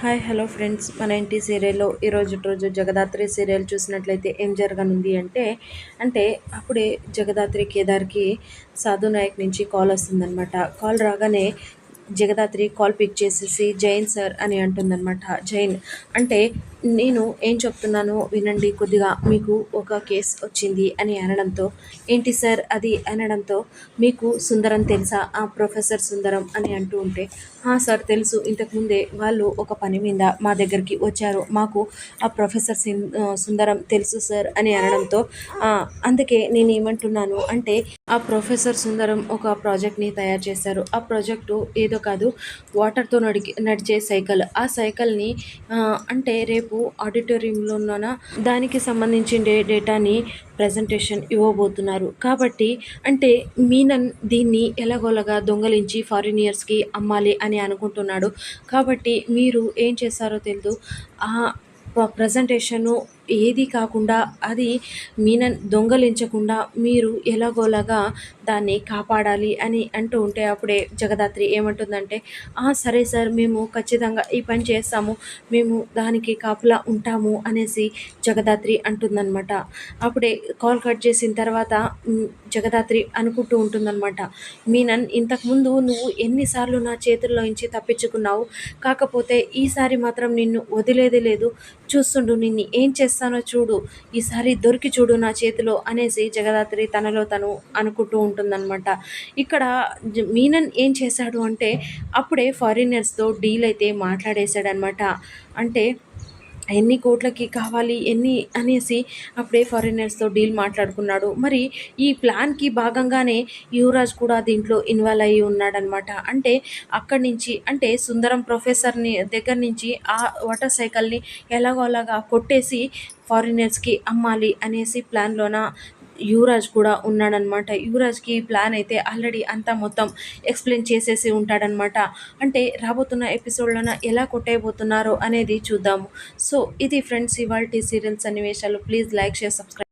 Hi hello friends, మన ఇంటి సీరియల్లో ఈరోజు జగదాత్రి సీరియల్ చూసినట్లయితే ఏం జరగనుంది అంటే అప్పుడే జగదాత్రి కేదార్కి సాధు నాయక్ నుంచి కాల్ వస్తుందన్నమాట. కాల్ రాగానే జగదాత్రి కాల్ పిక్ చేసేసి జైన్ సార్ అని అంటుందన్నమాట. జైన్ అంటే నేను ఏం చెప్తున్నానో వినండి కొద్దిగా, మీకు ఒక కేస్ వచ్చింది అని అనడంతో, ఏంటి సార్ అది అనడంతో, మీకు సుందరం తెలుసా, ఆ ప్రొఫెసర్ సుందరం అని అంటూ ఉంటే, సార్ తెలుసు, ఇంతకుముందే వాళ్ళు ఒక పని మీద మా దగ్గరికి వచ్చారు, మాకు ఆ ప్రొఫెసర్ సుందరం తెలుసు సార్ అని అనడంతో, అందుకే నేను ఏమంటున్నాను అంటే ఆ ప్రొఫెసర్ సుందరం ఒక ప్రాజెక్ట్ని తయారు చేశారు. ఆ ప్రాజెక్టు ఏదో కాదు, వాటర్తో నడిచే సైకిల్. ఆ సైకిల్ని అంటే రేపు ఆడిటోరియంలోన దానికి సంబంధించిన డేటాని ప్రజెంటేషన్ ఇవ్వబోతున్నారు. కాబట్టి అంటే మీనన్ దీన్ని ఎలాగోలాగా దొంగలించి ఫారినియర్స్కి అమ్మాలి అని అనుకుంటున్నాడు. కాబట్టి మీరు ఏం చేస్తారో తెలియదు, ప్రజెంటేషను ఏది కాకుండా అది మీనన్ దొంగలించకుండా మీరు ఎలాగోలాగా దాన్ని కాపాడాలి అని అంటూ ఉంటే, అప్పుడే జగదాత్రి ఏమంటుందంటే, సరే సార్, మేము ఖచ్చితంగా ఈ పని చేస్తాము, మేము దానికి కాపలా ఉంటాము అనేసి జగదాత్రి అంటుందన్నమాట. అప్పుడే కాల్ కట్ చేసిన తర్వాత జగదాత్రి అనుకుంటూ ఉంటుందన్నమాట, మీనన్, ఇంతకుముందు నువ్వు ఎన్నిసార్లు నా చేతుల్లోంచి తప్పించుకున్నావు, కాకపోతే ఈసారి మాత్రం నిన్ను వదిలేదే లేదు, చూస్తుండు, నిన్ను ఏం చేస్తానో చూడు, ఈసారి దొరికి చూడు నా చేతిలో అనేసి జగదాత్రి తనలో తను అనుకుంటూ ఉంటుందన్నమాట. ఇక్కడ మీనన్ ఏం చేశాడు అంటే అప్పుడే ఫారినర్స్తో డీల్ అయితే మాట్లాడేశాడనమాట. అంటే ఎన్ని కోట్లకి కావాలి ఎన్ని అనేసి అప్పుడే ఫారినర్స్తో డీల్ మాట్లాడుకున్నాడు. మరి ఈ ప్లాన్కి భాగంగానే యువరాజ్ కూడా దీంట్లో ఇన్వాల్వ్ అయ్యి ఉన్నాడనమాట. అంటే అక్కడి నుంచి అంటే సుందరం ప్రొఫెసర్ని దగ్గర నుంచి ఆ వాటర్ సైకిల్ని ఎలాగో అలాగా కొట్టేసి ఫారినర్స్కి అమ్మాలి అనేసి ప్లాన్లోన యువరాజ్ కూడా ఉన్నాడనమాట. యువరాజ్కి ప్లాన్ అయితే ఆల్రెడీ అంతా మొత్తం ఎక్స్ప్లెయిన్ చేసేసి ఉంటాడనమాట. అంటే రాబోతున్న ఎపిసోడ్లోన ఎలా కొట్టేయబోతున్నారో అనేది చూద్దాము. సో ఇది ఫ్రెండ్స్ ఇవాల్టి సీరియల్ సన్నివేశాలు. Please like, share, subscribe.